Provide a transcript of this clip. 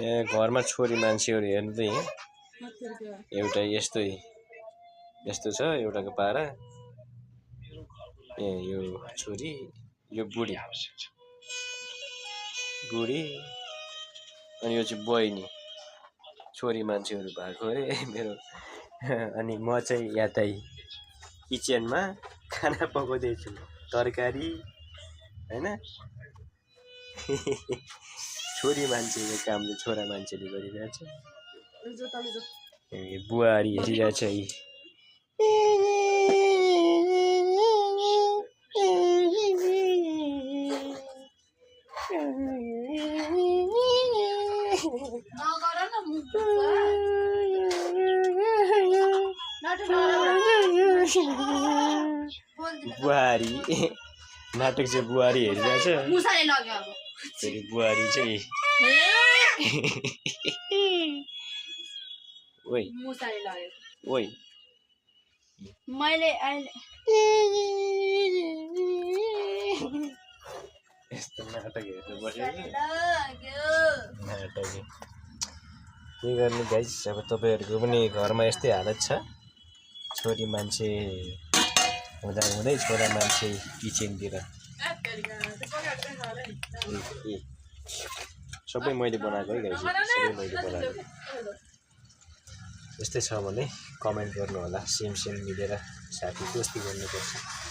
ए घरमा छोरी मान्छेहरू हेर्नु त यहाँ एउटा यस्तो छ एउटाको पारा ए यो छोरी यो बुढी अनि यो चाहिँ बहिनी छोरी मान्छेहरू भएको अरे मेरो अनि म चाहिँ यतै किचनमा खाना पकाउँदैछु तरकारी हैन छोरी मान्छेको कामले छोरा मान्छेले गरिरहेछ बुहारी हेरिरहेछ यी बुहारी नाटक चाहिँ बुहारी हेरिरहेछ फेरि बुहारी चाहिँ ओइ ओइ मैले अहिले यस्तो नाटक हेर्नु पर्यो कि नाटक के गर्ने गाइस अब तपाईँहरूको पनि घरमा यस्तै हालत छ छोरी मान्छे हुँदा हुँदै छोरा मान्छे किचनतिर सबै मैले बनाएको है गाइस सबै मैले बनाएको यस्तै छ भने कमेन्ट गर्नु होला सेम मिलेर साथी दोस्ती गर्नुपर्छ